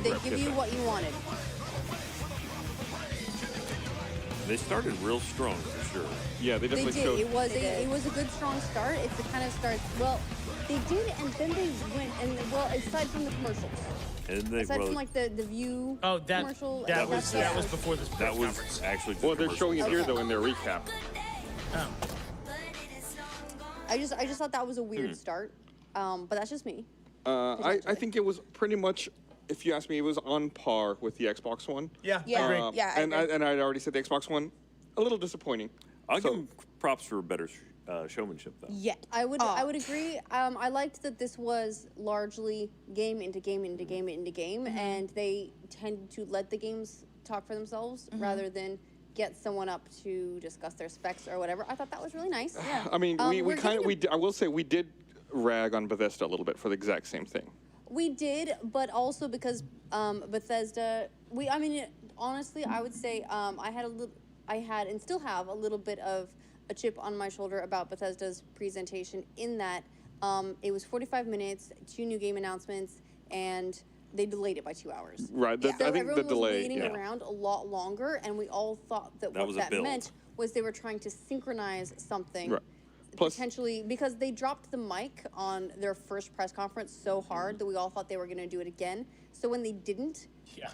December. Did they give you what you wanted? They started real strong for sure. Yeah, they They definitely did. showed. It was a good strong start. It's the kind of start. Well, they did, and then they went and well, aside from the commercials, And they aside from like the View commercial. that was before this. that was actually. Well, they're showing it here Okay. though in their recap. Oh. I just thought that was a weird start, but that's just me. I think it was pretty much, if you ask me, it was on par with the Xbox One. Yeah, Yeah. I agree. Yeah, I and agree. I'd already said the Xbox One, a little disappointing. I'll So- give them props for better showmanship, though. Yeah. I would agree. I liked that this was largely game into game into game into game, and they tended to let the games talk for themselves rather than get someone up to discuss their specs or whatever. I thought that was really nice. Yeah. I mean, we we're kind of, getting I will say we did rag on Bethesda a little bit for the exact same thing. We did, but also because Bethesda. Honestly, I would say I had and still have a little bit of a chip on my shoulder about Bethesda's presentation in that it was 45 minutes, 2 new game announcements, and they delayed it by 2 hours. Right. So I think the everyone was delay. waiting Yeah. around a lot longer, and we all thought that what was a that build. meant was they were trying to synchronize something. Right. Plus- Potentially, because they dropped the mic on their first press conference so hard that we all thought they were going to do it again. So when they didn't,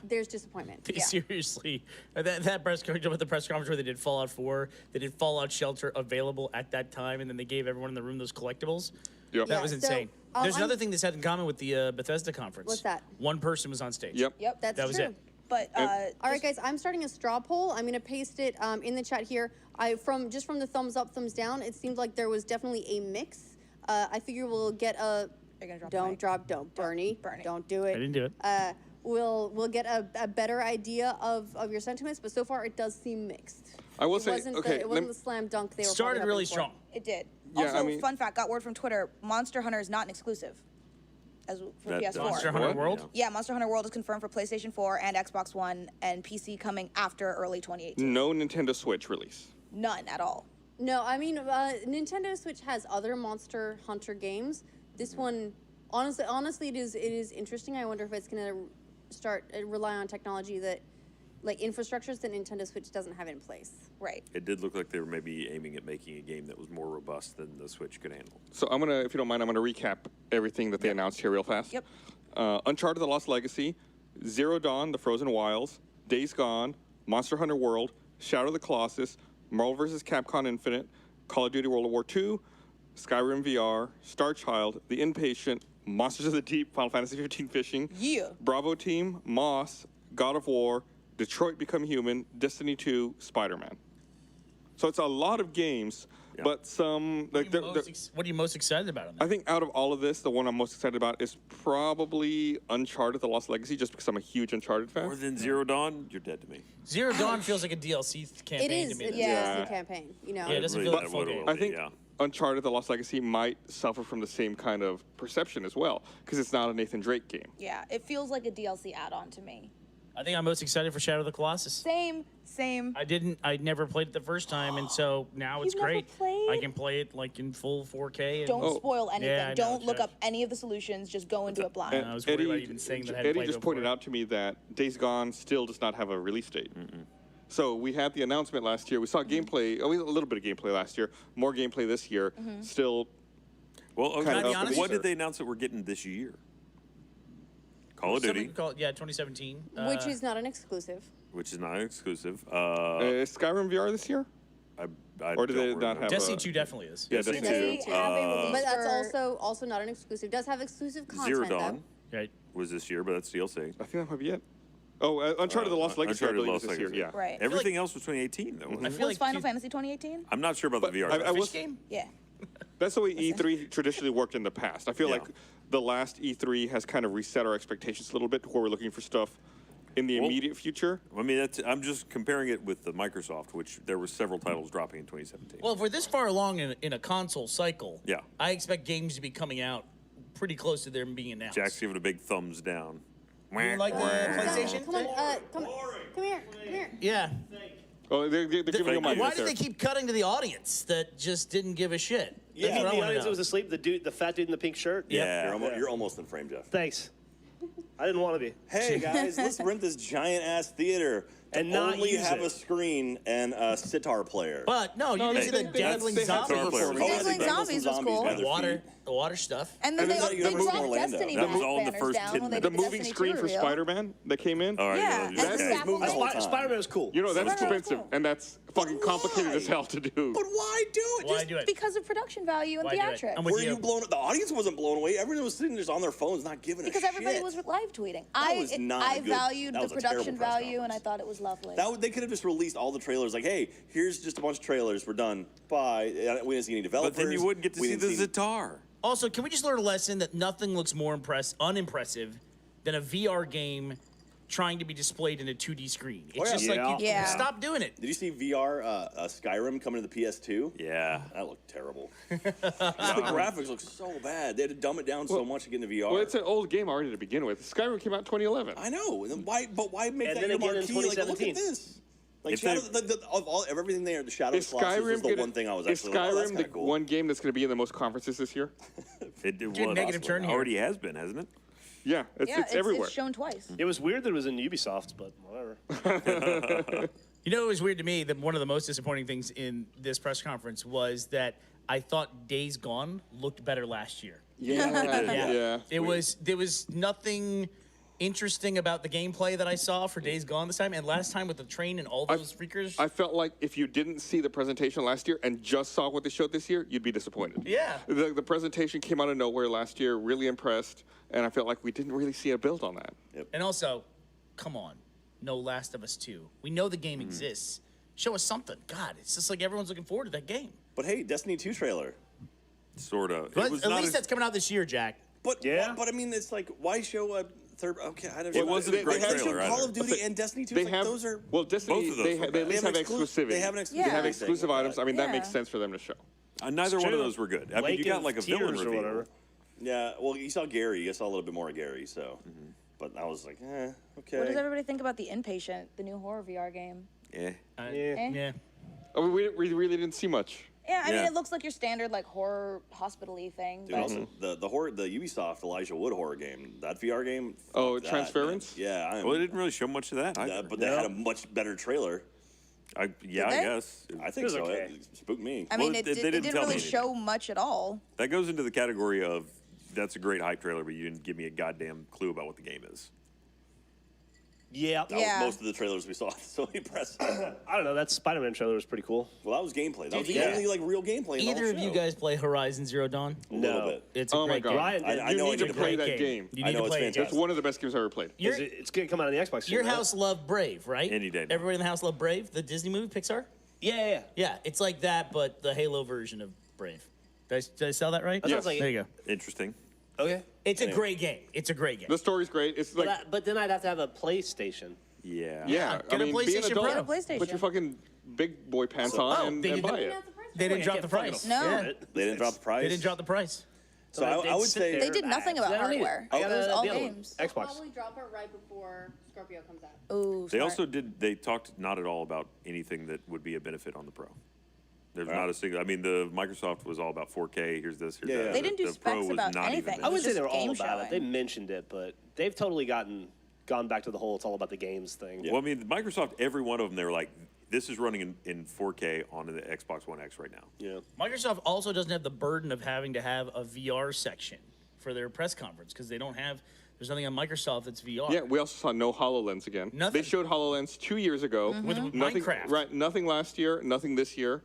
there's disappointment. Seriously, that press conference, the press conference where they did Fallout 4, they did Fallout Shelter available at that time, and then they gave everyone in the room those collectibles. Yep. That Yeah, was so, insane. There's I'm- another thing this had in common with the Bethesda conference. What's that? One person was on stage. Yep. Yep. That's That was true. it. But All right, guys, I'm starting a straw poll. I'm going to paste it in the chat here. From the thumbs up, thumbs down, it seemed like there was definitely a mix. I figure we'll get a. You're gonna drop the mic. Don't, Burnie. Burnie. Don't do it. I didn't do it. We'll get a better idea of your sentiments, but so far it does seem mixed. I will It say, wasn't okay, it wasn't the slam dunk they were Started probably really hoping for. strong. it did. Yeah, Also, I mean- fun fact, got word from Twitter, Monster Hunter is not an exclusive as for That- PS4. Monster Hunter What? World. Yeah, Monster Hunter World is confirmed for PlayStation 4 and Xbox One and PC coming after early 2018. no Nintendo Switch release. None at all. No, I mean Nintendo Switch has other Monster Hunter games. This one, honestly, it is interesting. I wonder if it's going to rely on technology that, like infrastructures that Nintendo Switch doesn't have in place. Right. It did look like they were maybe aiming at making a game that was more robust than the Switch could handle. So I'm gonna, if you don't mind, I'm gonna recap everything that they announced here real fast. Yep. Uncharted: The Lost Legacy, Zero Dawn: The Frozen Wilds, Days Gone, Monster Hunter World, Shadow of the Colossus, Marvel vs. Capcom Infinite, Call of Duty World War II, Skyrim VR, Star Child, The Inpatient, Monsters of the Deep, Final Fantasy 15 Fishing, Yeah. Bravo Team, Moss, God of War, Detroit Become Human, Destiny 2, Spider-Man. So it's a lot of games, Yeah. but some like What are you most excited about on that? I think out of all of this, the one I'm most excited about is probably Uncharted: The Lost Legacy, just because I'm a huge Uncharted fan. More than Zero Dawn, you're dead to me. Zero Dawn feels like a DLC campaign It is. to me. It's Yeah. just a campaign. You know. Yeah, it doesn't really feel like a that full would- game. I think Yeah. Uncharted: The Lost Legacy might suffer from the same kind of perception as well, because it's not a Nathan Drake game. Yeah, it feels like a DLC add-on to me. I think I'm most excited for Shadow of the Colossus. Same. I never played it the first time, and so now it's You've never great. played? I can play it like in full 4K. And Don't spoil anything. Yeah, I know, Don't look Josh. up any of the solutions. Just go into it blind. I was worried about even saying that I hadn't Eddie played just it pointed before. out to me that Days Gone still does not have a release date. So we had the announcement last year. We saw gameplay, a little bit of gameplay last year, more gameplay this year. Still, Well, Kind of okay, up in the what air. did they announce that we're getting this year? Call of Something Duty, called- 2017. Which is not an exclusive. which is not exclusive. is Skyrim VR this year? I Or do they don't not remember. have Destiny a- 2 definitely is. Yeah, Destiny Destiny They 2. have a release But that's for- also not an exclusive. Does have exclusive content Zero though. Dawn Right. was this year, but that's DLC. I think that might be it. Oh, Uncharted: The Lost Legacy, I Uncharted: believe, Lost is this year. Legacy. Yeah. Right. Everything else was 2018, though. wasn't I it? feel Was like Final Fantasy 2018? I'm not sure about But the VR. I stuff. will- Fish game? Yeah. That's the way E3 traditionally worked in the past. I feel Yeah. like the last E3 has kind of reset our expectations a little bit to where we're looking for stuff in the Well- immediate future. I mean, I'm just comparing it with the Microsoft, which there were several titles dropping in 2017. Well, if we're this far along in a console cycle, Yeah. I expect games to be coming out pretty close to them being announced. Jack's giving a big thumbs down. You like the PlayStation? Come on, come here, come here. Yeah. Oh, they're giving you a mic Why right did there. they keep cutting to the audience that just didn't give a shit? Yeah, That's what I the wanna audience know. that was asleep. The fat dude in the pink shirt. Yeah. You're almost in frame, Jeff. Thanks. I didn't want to be. Hey guys, let's rent this giant ass theater And to not only use have it. a screen and a sitar player. But no, you didn't see the dangling they had zombies. some players. performance. Oh, Dazzling they dangled Zombies some was cool. by their Water, feet. the water stuff. And then And they, then they you have dropped Orlando. Destiny That was all in the banners first down 10 when they The did moving Destiny screen 2 for reveal. Spider-Man that came in. All right, Yeah, and and Okay. the scaffolding. All the time. Spider-Man was cool. You know, that's Spider-Man was expensive, cool. and that's fucking But complicated why? as hell to do. But why do it? Why Just do it? Because of production value and Why do it? theatrics. I'm with were you. you blown? The audience wasn't blown away. Everyone was sitting just on their phones, not giving Because a everybody shit. was live tweeting. was not a I good- valued that the was a terrible production press value, and I conference. thought it was lovely. They could have just released all the trailers. Like, hey, here's just a bunch of trailers. We're done. Bye. We didn't see any developers. But then you wouldn't get to We see didn't the Zatar. Also, can we just learn a lesson that nothing looks more unimpressive than a VR game trying to be displayed in a 2D screen? It's yeah. just like, you Yeah. stop doing it. Did you see VR Skyrim coming to the PS2? Yeah. That looked terrible. the graphics look so bad. They had to dumb it down so much to get into VR. Well, it's an old game already to begin with. Skyrim came out in 2011. I know. And then why? But why make And that then your again in marquee? Like, look 2017. at this. Like If Shadow, they- of everything there, the Shadow Is Colossus was Skyrim the gonna, one thing I was is actually like, oh, that's Skyrim kinda the cool. one game that's going to be in the most conferences this year? It did Dude, what? negative turn here. Already has been, hasn't it? Yeah, yeah, it's everywhere. It's shown twice. It was weird that it was in Ubisoft, but whatever. You know, it was weird to me that one of the most disappointing things in this press conference was that I thought Days Gone looked better last year. Yeah. There was nothing interesting about the gameplay that I saw for Days Gone this time, and last time with the train and all those freakers. I felt like if you didn't see the presentation last year and just saw what they showed this year, you'd be disappointed. Yeah. The presentation came out of nowhere last year, really impressed, and I felt like we didn't really see a build on that. And also, come on, no Last of Us 2. We know the game exists. Show us something. God, it's just like everyone's looking forward to that game. But hey, Destiny 2 trailer. Sort of. But at least that's coming out this year, Jack. But Yeah. But I mean, it's like, why show a third? Okay, I don't. It wasn't a great Why show trailer Call either. of Duty and Destiny 2. They It's like, have those are. well, Destiny. Both of those They, were they at bad. least have exclusivity. They have an Yeah. exclusive. They have exclusive items. I mean, that Yeah. makes sense for them to show. Neither one of true. those were good. I mean, Lake you got of like a villain Tears or reveal. whatever. Yeah. Well, you saw Gary. You saw a little bit more of Gary. So, but I was like, okay. What does everybody think about The Inpatient, the new horror VR game? Yeah. Eh? Yeah. I mean, we really didn't see much. Yeah, I mean, Yeah. it looks like your standard like horror hospital-y thing. Dude, but- also the Ubisoft Elijah Wood horror game, that VR game. Oh, fuck that, Transference? man. Yeah, Well, they didn't really show much of that. Either. but they had a much better trailer. I Did they? guess. I think was so. okay. It spooked me. I mean, Well, it, they did, didn't it didn't tell really me show much at all. That goes into the category of that's a great hype trailer, but you didn't give me a goddamn clue about what the game is. Yeah. That Yeah. was most of the trailers we saw at Sony Press. I don't know. That Spider-Man trailer was pretty cool. Well, that was gameplay. That was the yeah. only like real gameplay. in the Either whole of you show. guys play Horizon Zero Dawn? A little No. bit. It's a Oh my great God. game. Ryan, I you know need I to did play play that game. You I need know to it's play it. fantastic. That's one of the best games I've ever played. Your, It's going to come out on the Xbox soon, your right? house loved Brave, right? Any day now. Everybody in the house loved Brave, the Disney movie, Pixar? Yeah. Yeah, it's like that, but the Halo version of Brave. Did I sell that right? That sounds like There it. you go. Interesting. Okay. It's a great game. It's a great game. The story's great. It's like, But then I'd have to have a PlayStation. Yeah. yeah. Get a be an PlayStation adult, Pro. Get a PlayStation. Put your fucking big boy pants Oh, on and, they and did- buy it. They didn't I drop can't the fucking price. No. Yeah. They didn't drop the price. They didn't drop the price. So I would say They did nothing about I don't need it. hardware. I It got was the all other one. games. They'll Xbox. probably drop it right before Scorpio comes out. Ooh, They smart. also they talked not at all about anything that would be a benefit on the Pro. There's not a single. I mean, the Microsoft was all about 4K. Here's this. Here's Yeah, that. yeah. They didn't do The Pro specs was about not even anything. there. I wouldn't say Just they were all game about it. They showing. mentioned it, but they've totally gone back to the whole it's all about the games thing. Well, I mean, Microsoft, every one of them, they were like, this is running in 4K on the Xbox One X right now. Yeah. Microsoft also doesn't have the burden of having to have a VR section for their press conference because they don't have. There's nothing on Microsoft that's VR. Yeah, we also saw no HoloLens again. Nothing. They showed HoloLens 2 years ago. With Nothing, Minecraft. Right, nothing last year, nothing this year.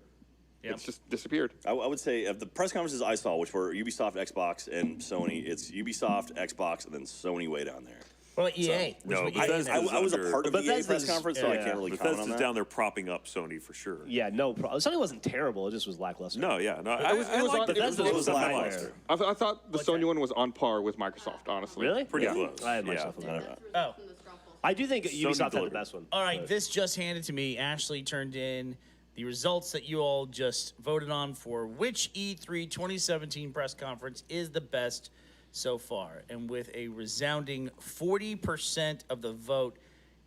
Yep. It's just disappeared. I would say of the press conferences I saw, which were Ubisoft, Xbox, and Sony, it's Ubisoft, Xbox, and then Sony way down there. Well, EA. No, Which but EA that's- is. I was a under- part of But the EA Bethesda's- press conference, so I yeah. can't really comment Bethesda's on that. down there propping up Sony for sure. Yeah, no problem. Sony wasn't terrible. It just was lackluster. No, yeah, no. It was on- liked it was- Bethesda's it was stuff I lackluster. liked. I thought the What's Sony that? one was on par with Microsoft, honestly. Really? Pretty Yeah. close. I had yeah. myself with that. That's the Oh. results from the straw poll. I do think Ubisoft had the delivered. best one. All right, this just handed to me. Ashley turned in the results that you all just voted on for which E3 2017 press conference is the best so far. And with a resounding 40% of the vote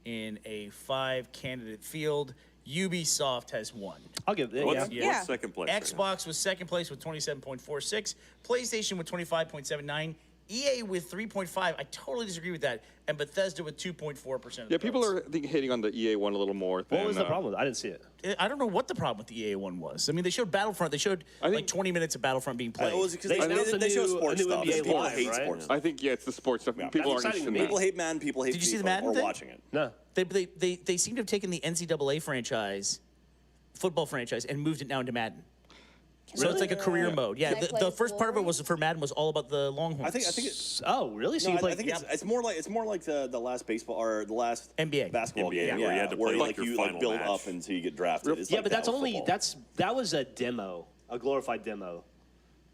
in a 5-candidate field, Ubisoft has won. I'll give it. What's, Yeah. what's second place? right now? Xbox was second place with 27.46, PlayStation with 25.79, EA with 3.5, I totally disagree with that. And Bethesda with 2.4%. Yeah, people are I think hitting on the EA one a little more. What was the problem? I didn't see it. I don't know what the problem with the EA one was. I mean, they showed Battlefront. They showed like 20 minutes of Battlefront being played. It was because They announced they show a sports new stuff. NBA People Live, hate right? sports. I think people aren't That's interested in exciting to me. that. People hate Madden. People hate Did you see the FIFA, Madden or thing? watching it. No. They seem to have taken the NCAA franchise, football franchise, and moved it now into Madden. So it's like a career mode. Yeah, Can I play the as first part of it Wolverine? was for Madden was all about the Longhorns. I think it's. Oh, really? So No, you play? I think it's more like the last baseball or the last NBA. basketball NBA, game. where you had to play, like, your you final build match. up until you get drafted. It's yeah, like but that's that with only football. that was a demo, a glorified demo.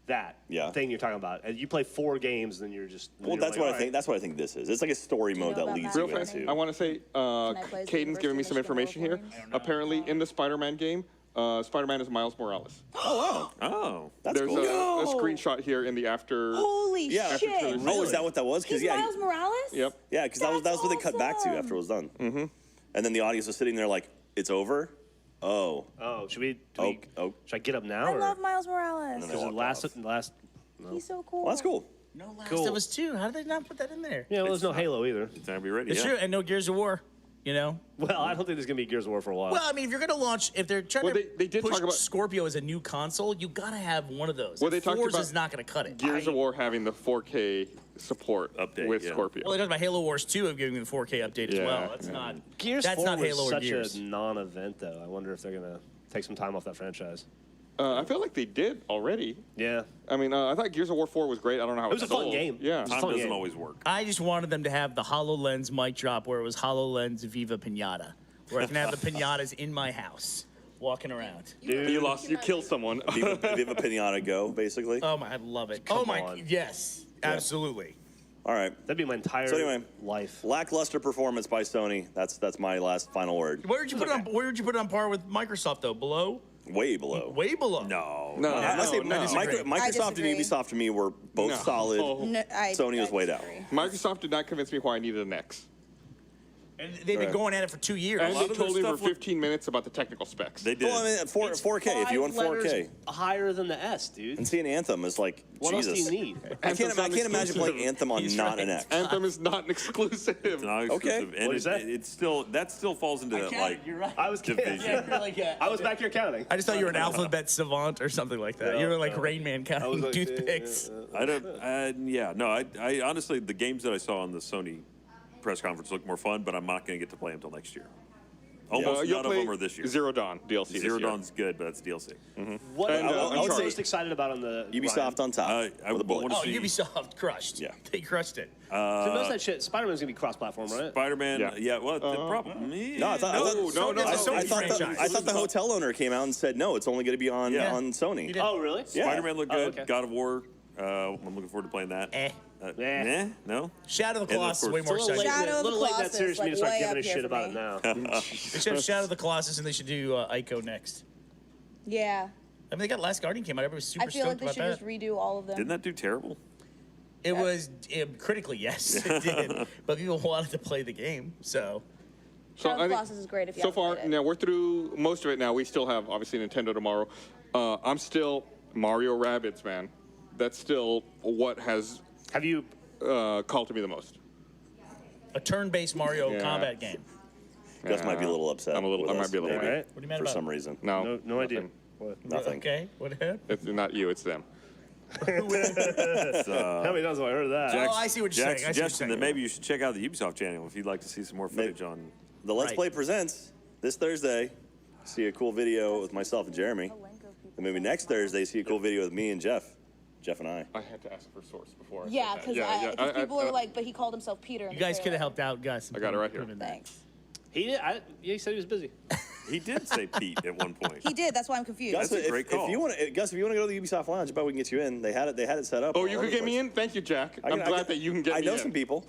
That Yeah. thing you're talking about, and you play 4 games, then you're just. Well, you're that's like, what I all think. That's what I think this is. It's like a story you mode know that about leads Madden? you Real fast, into. I want to say, I play as the Caden's giving me some University of information here. Michigan Apparently, in the Spider-Man game, Spider-Man is Miles Morales. Oh. That's There's cool. a screenshot here in the after. Holy Yeah. shit! After Oh, is that what that was? He's yeah, Miles Morales? Yep. yeah, because that was what they cut back to awesome. after it was done. Mm-hmm. And then the audience was sitting there like, "It's over." Oh. Oh, should we? Oh. Should I get up now? I or? love Miles Morales. then Because walked last. He's so cool. Well, that's cool. No Last Cool. of Us 2. How did they not put that in there? Yeah, well, there's no Halo either. It's time to be ready. It's yeah. true, and no Gears of War. You know. Well, I don't think there's gonna be Gears of War for a while. Well, I mean, if you're gonna launch, if they're trying Well, to they did push talk about- Scorpio as a new console, you gotta have one of those. Well, they And talked Forza about is not gonna cut it. Gears of War having the 4K support Update, with yeah. Scorpio. Well, they talked about Halo Wars 2 of giving the 4K update as Yeah. well. That's not. Gears That's 4 not was Halo or such Gears. a non-event, though. I wonder if they're gonna take some time off that franchise. I feel like they did already. Yeah. I mean, I thought Gears of War 4 was great. I don't know how It was a fun sold. game. Yeah. It was Time fun doesn't game. always work. I just wanted them to have the HoloLens mic drop where it was HoloLens Viva Pinata, where I can have the pinatas in my house walking around. You killed someone. Viva Pinata Go, basically. Oh my, I love it. Come oh my, on. yes, absolutely. All right. That'd be my entire So anyway. life. Lackluster performance by Sony. That's my last final word. Where would you put it on? Where would you put it on par with Microsoft though? Below? Way below. Way below. No. No, I say no. disagree. Microsoft disagree. and Ubisoft to me were both No. solid. No, Sony was way down. disagree. Microsoft did not convince me why I needed an X. And they've been Right. going at it for 2 years. And lot they of their told me for stuff looked- 15 minutes about the technical specs. They did. Well, I mean, 4K. If you want 4K, higher than the S, dude. and seeing Anthem is like What Jesus. else do you need? I Anthem's can't not imagine exclusive. playing Anthem on He's not right. an X. Anthem is not an exclusive. It's not Okay. exclusive. And What is that? It's still that still falls into that like You're right. I was kidding. division. Yeah, you're like, I was back here counting. I just thought you were an alphabet savant or something like that. No, you were like no. Rain Man counting like, toothpicks. I don't. Yeah, no. I honestly, the games that I saw on the Sony press conference look more fun, but I'm not going to get to play them until next year. Almost You'll none of play them are this year. Zero Dawn DLC. this Zero year. Dawn's good, but that's DLC. What And, are I'm you sorry. most excited about on the Ubisoft on top. I with a bullet. wanna Oh, see- Ubisoft crushed. Yeah. They crushed it. So most of that shit, Spider-Man's gonna be cross-platform, right? Spider-Man. Yeah. Yeah. Well, the problem. No, I thought no, I it's a Sony thought franchise. the hotel owner came out and said no, it's only going to be on Yeah. on Sony. did. Oh, really? Yeah. Spider-Man looked Oh, good. okay. God of War. I'm looking forward to playing that. No. Shadow of the And of Colossus is course- way It's more A little late, exciting. Shadow of the little late in that Colossus, series for me to like, start way giving up a here shit for about me. it now. They should have Shadow of the Colossus and they should do Ico next. Yeah. I mean, they got Last Guardian came out. Everybody was super I feel like stoked they about should that. just redo all of them. Didn't that do terrible? It was critically, yes, it did. But people wanted to play the game, so. So Shadow of the I think- Colossus is great if you So haven't far, played it. now we're through most of it now. We still have, obviously, Nintendo tomorrow. I'm still Mario Rabbids, man. That's still what has Have you? called to me the most. A turn-based Mario Yeah. combat game. Gus might be a little upset. I with might us, be a little maybe, bit. Right? What are you mad for about? some reason. No, No idea. nothing. What? Nothing. Okay, what happened? It's not you, it's them. How many times have I heard of that? Jack- I see what you're saying. I see what Jack's you're suggesting saying. that maybe you should check out the Ubisoft channel if you'd like to see some more footage on. The Let's Right. Play presents this Thursday. See a cool video with myself and Jeremy. And maybe next Thursday, see a cool video with me and Jeff. Jeff and I. I had to ask for source before. I Yeah, said because that. people are like, but he called himself Peter. in You the guys could have trailer. helped out Gus. I got it right here. Put him in there. Thanks. He did. He said he was busy. He did say Pete at one point. He did. That's why I'm confused. Gus, That's a great call. If you want to, Gus, if you want to go to the Ubisoft Lounge, I bet we can get you in. They had it set up. Oh, all you over could the get me place. in? Thank you, Jack. I I'm can- glad that you can get I me know in. some people.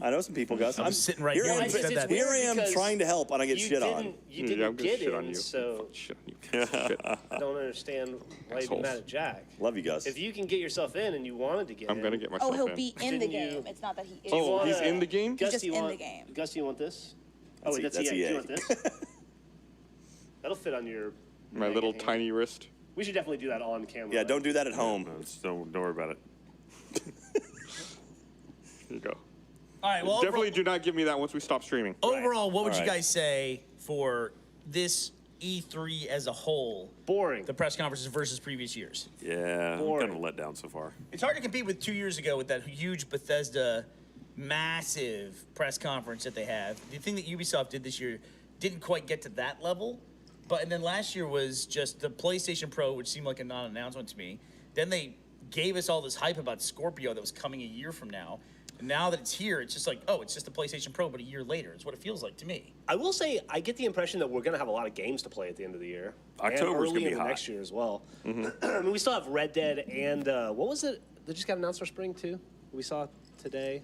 I know some people, Gus. I'm sitting right here I when am- you said that. Here I am because trying to help, and I get you shit didn't, on. You Yeah, I'm didn't gonna get shit in, on you. so Shit on you. Shit. I don't understand why you'd be Assholes. mad at Jack. Love you, Gus. If you can get yourself in and you wanted to get in, I'm going to get myself Oh, he'll in. be in the Didn't you- game. It's not that he is. Oh, wanna- he's in the game? Gus, He's do you just in want, the game. Gus, do you want this? That's Wait, that's that's EA. Do you EA. want this? That'll fit on your. My mega little hand. tiny wrist. We should definitely do that on camera. Yeah, don't do that at home. No, just don't worry about it. Here you go. All right. Well, Definitely do not give me that once we stop streaming. overall, what would you All right. guys say for this E3 as a whole? Boring. The press conferences versus previous years. Yeah, I'm Boring. kind of let down so far. It's hard to compete with 2 years ago with that huge Bethesda, massive press conference that they have. The thing that Ubisoft did this year didn't quite get to that level, and then last year was just the PlayStation Pro, which seemed like a non-announcement to me. Then they gave us all this hype about Scorpio that was coming a year from now. And now that it's here, it's just like, oh, it's just the PlayStation Pro, but a year later. It's what it feels like to me. I will say, I get the impression that we're going to have a lot of games to play at the end of the year. October's and gonna early be in the hot. next year as well. I mean, we still have Red Dead and what was it? They just got announced for spring too. We saw today.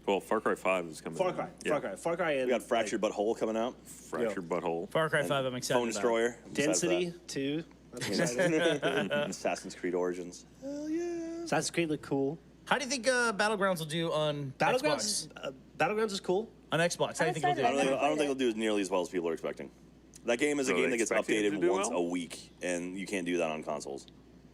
Well, Far Cry 5 is coming. Far out. Cry, Yeah. Far Cry, and We got Fractured Butthole coming out. Fractured Butthole. Far Cry 5, I'm excited Phone about. Destroyer. I'm excited for Density 2. That's exciting. that. Assassin's Creed Origins. Assassin's Creed look cool. How do you think Battlegrounds will do on Battlegrounds, Xbox? Battlegrounds is cool. On Xbox, how do you think it'll do? I don't think played it'll do as nearly as well as people are expecting. That game is a So game they that gets expect it to updated do once well? a week, and you can't do that on consoles.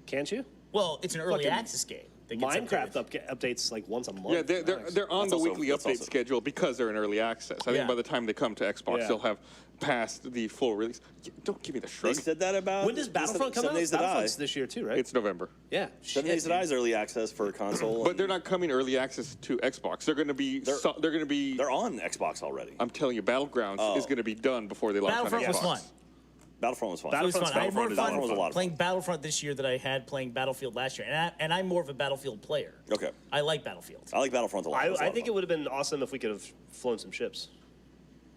Can't you? Well, it's an early Fucking access game. that gets Minecraft updated. updates like once a month. Yeah, they're on That's the also- weekly that's update also- schedule because they're in early access. I think Yeah. by the time they come to Xbox, Yeah. they'll have passed the full release. Don't give me the They shrug. said that about. When does Battlefront come out? 7 Days to Die. Battlefront's this year too, right? It's November. yeah. 7 Days to Die is early access for console. But they're not coming early access to Xbox. They're going to be. They're- They're going to be. They're on Xbox already. I'm telling you, Battlegrounds Oh. is going to be done before they launch Battlefront on was Xbox. fun. Battlefront was fun. It was fun. I had more Battlefront is fun Battlefront was a lot of playing fun. Battlefront this year than I had playing Battlefield last year, and I'm more of a Battlefield player. Okay. I like Battlefield. I like Battlefront a lot. It was a lot I of think fun. it would have been awesome if we could have flown some ships.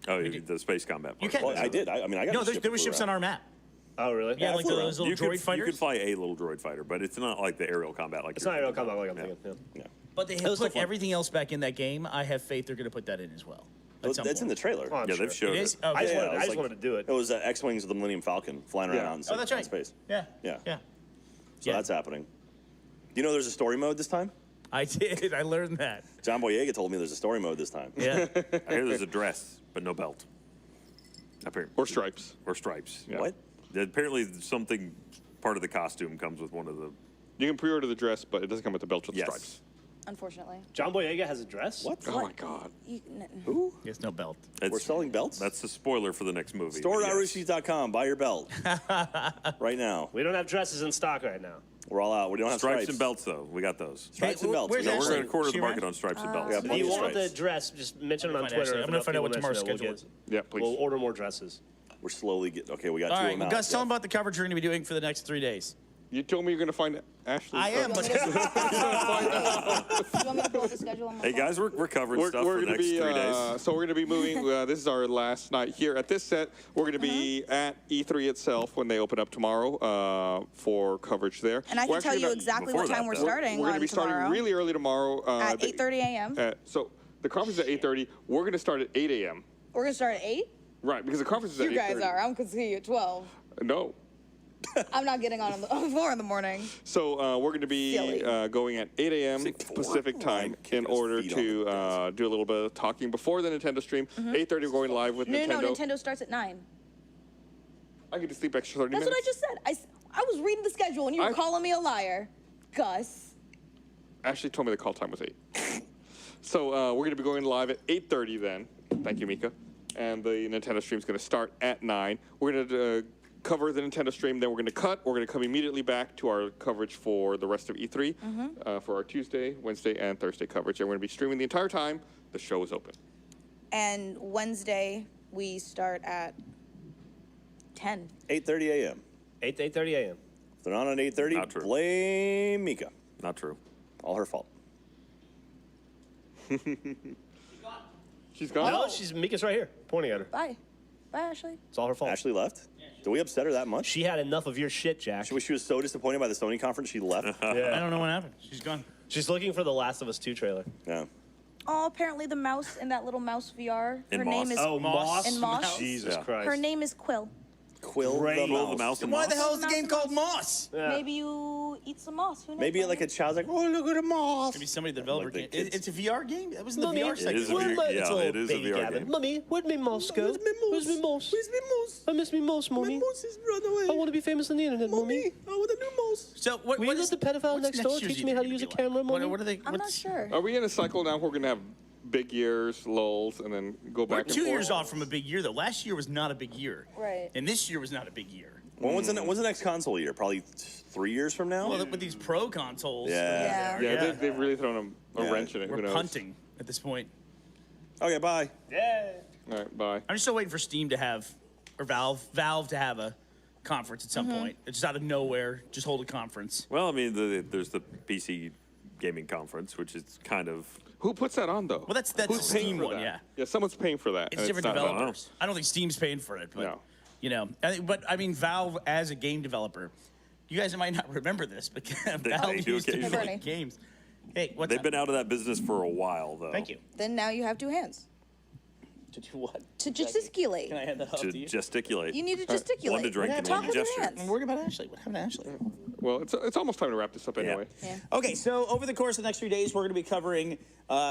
Oh, the space combat. You part. can. Well, I did. I mean, I got. No, the ship there were that ships flew on around. our map. Oh, really? Yeah, like flew those little You droid could, fighters. you could fly a little droid fighter, but it's not like the aerial combat like It's you're not aerial thinking combat like about. I'm thinking. Yeah. Yeah. But they It have was still put fun. everything else back in that game. I have faith they're going to put that in as well. At some That's in point. the trailer. Oh, I'm Yeah, sure. they've showed It it. is? Okay. I just, Yeah, wanted, it I was just like- wanted to do it. It was X-wings of the Millennium Falcon flying around Yeah. out in Oh, that's right. space. Yeah. Yeah. Yeah. So that's happening. Do you know there's a story mode this time? I did. I learned that. John Boyega told me there's a story mode this time. Yeah. I hear there's a dress, but no belt. Apparently. Or stripes. Or stripes. Yeah. What? Apparently, something part of the costume comes with one of the. You can pre-order the dress, but it doesn't come with the belt with the Yes. stripes. Unfortunately. John Boyega has a dress? What? Oh my God. Who? Yes, no belt. We're selling belts? That's the spoiler for the next movie. but Store.rooshies.com. Buy your belt. right now. We don't have dresses in stock right now. We're all out. We don't have Stripes and belts, though. We got those. Stripes Hey, and belts. where's No, we're Ashley? going to corner She the market around? on stripes and belts. Yeah, If bunch you of want the stripes. dress, just mention it on Find Twitter. Ashley. If I'm gonna enough find out people what tomorrow's mention it, schedule we'll Yeah, please. We'll order more dresses. We're slowly getting. Okay, we got All two right, of them well, out. Gus, tell them about the coverage you're going to be doing for the next 3 days. You told me you're going to find Ashley. I am, but You want me to pull up the schedule on my Hey, phone? guys, we're covering We're stuff for the going to next be 3 days. so we're going to be moving. This is our last night here at this set. We're going to be at E3 itself when they open up tomorrow for coverage there. And I We're can tell actually you gonna- exactly before what time that, we're though. starting We're going to on be starting tomorrow. really early tomorrow. At 8:30 a.m. So the conference is at 8:30. We're going to start at 8 a.m. We're going to start at 8? Right, because the conference is at You 8:30. guys are. I'm going to see you at 12. No. I'm not getting on the floor in the morning. So we're going to be Silly. going at 8 a.m. Say four. Pacific time Kicking in his order feet on to the do a little bit of talking before the Nintendo stream. 8:30 we're going live with No, Nintendo. Nintendo starts at 9. I get to sleep extra 30 That's minutes. what I just said. I was reading the schedule and you were I- calling me a liar. Gus. Ashley told me the call time was 8. So we're going to be going live at 8:30 then. Thank you, Mica. And the Nintendo stream is going to start at 9. We're going to cover the Nintendo stream, then we're going to cut. We're going to come immediately back to our coverage for the rest of E3 for our Tuesday, Wednesday, and Thursday coverage. And we're going to be streaming the entire time. The show is open. And Wednesday, we start at 10. 8:30 a.m. 8:30 a.m. If they're not on 8:30, Not true. blame Mica. Not true. All her fault. She's gone. No, Mika's right here, pointing at her. Bye. Bye, Ashley. It's all her fault. Ashley left. Did we upset her that much? She had enough of your shit, Jack. She was so disappointed by the Sony conference she left. I Yeah. don't know what happened. She's gone. She's looking for the Last of Us 2 trailer. Yeah. Oh, apparently the mouse in that little mouse VR. In Her Moss. name is Oh, Moss. And Moss. Jesus Yeah. Christ. Her name is Quill. Quill Great. the Quill mouse. the mouse and Why the moss. hell is the game called Moss? Yeah. Maybe you eat some moss. Who knows? Maybe like a child's like, oh, look at the moss. Maybe somebody, the developer, Like the can. kids. It's a VR game. That was in the Mummy, VR section. is a where VR my yeah, little it is a baby VR Gavin? game. Mummy, where'd my mouse go? Where's my mouse? Where's my mouse? Where's my mouse? I miss me mouse, Mummy. My mouse is run away. I want to be famous on the internet, Mummy. I want a new mouse. So what? Will what you is let the pedophile what's next door year's teach me how to E3 use a gonna be camera, like? Mummy? What are they? I'm not what's- sure. Are we in a cycle now where we're gonna have big years, lulls, and then go We're back and 2 years forth? off from a big year, though. Last year was not a big year. Right. And this year was not a big year. When's the next console year? Probably 3 years from now? Well, with these pro consoles, Yeah. Yeah. Yeah, they've really thrown a Yeah. wrench in it. Who we're knows? punting at this point. Okay, bye. All right, bye. I'm still waiting for Steam to have, or Valve to have a conference at some point. It's just out of nowhere. Just hold a conference. Well, I mean, there's the PC gaming conference, which is kind of. Who puts that on though? Well, that's Who's paying Steam for one, that? yeah. Yeah, someone's paying for that. It's and different not Valve. developers. I don't think Steam's paying for it, but No. you know. But I mean, Valve as a game developer, you guys might not remember this, but Valve do used to occasionally. make games. Hey, what's They've up? been out of that business for a while, though. Thank you. Then now you have 2 hands To do what? to gesticulate. Can I hand that off To to you? gesticulate. You need to gesticulate. One to drink and Talk one to with your gesture. I'm hands. worried about Ashley. What happened to Ashley? Well, it's almost time to wrap this up anyway. Yeah. Okay, so over the course of the next 3 days, we're going to be covering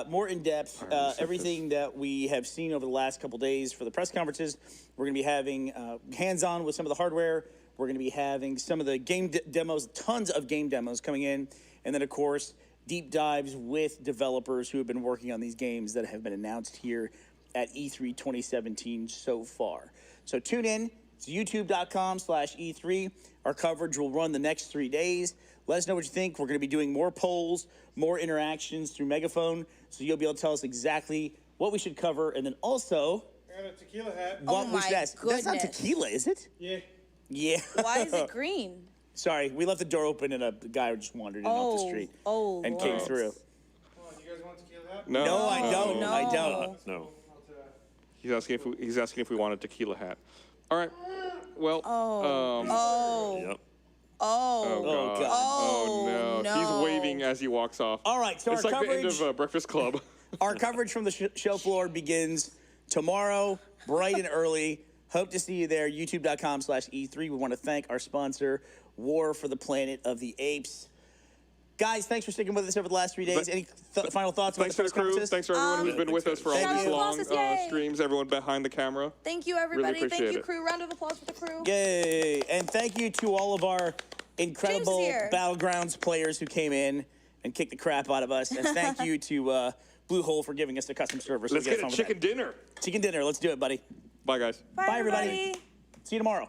more in depth everything that we have seen over the last couple days for the press conferences. We're going to be having hands-on with some of the hardware. We're going to be having some of the game demos, tons of game demos coming in, and then of course deep dives with developers who have been working on these games that have been announced here at E3 2017 so far. So tune in. It's youtube.com/E3. Our coverage will run the next 3 days. Let us know what you think. We're going to be doing more polls, more interactions through Megaphone, so you'll be able to tell us exactly what we should cover, and then also I got a tequila hat. what we my should ask. That's not goodness. tequila, is it? Yeah. Yeah. Why is it green? Sorry, we left the door open and a guy just wandered in off the street and came Lord. through. Come on, you guys want a tequila hat? No, No, I don't. no. I don't. No. He's asking if we want a tequila hat. All right. Well. Yep. Oh God. God. Oh no. no. He's waving as he walks off. All right, so It's our like the end coverage, of Breakfast Club. our coverage from the show floor begins tomorrow, bright and early. Hope to see you there. YouTube.com/E3. We want to thank our sponsor, War for the Planet of the Apes. Guys, thanks for sticking with us over the last 3 days. Any final thoughts about Thanks the for the press crew. conferences? Thanks for everyone who's been with us for all Thank these you. long Applause, yay. streams. Everyone behind the camera. Thank you, everybody. Thank appreciate you, it. crew. Round of applause for the crew. Yay! And thank you to all of our incredible here. Battlegrounds players who came in and kicked the crap out of us. And thank you to Blue Hole for giving us the custom server. So Let's we get fun a with chicken that. dinner. Chicken dinner. Let's do it, buddy. Bye, guys. Bye, everybody. See you tomorrow.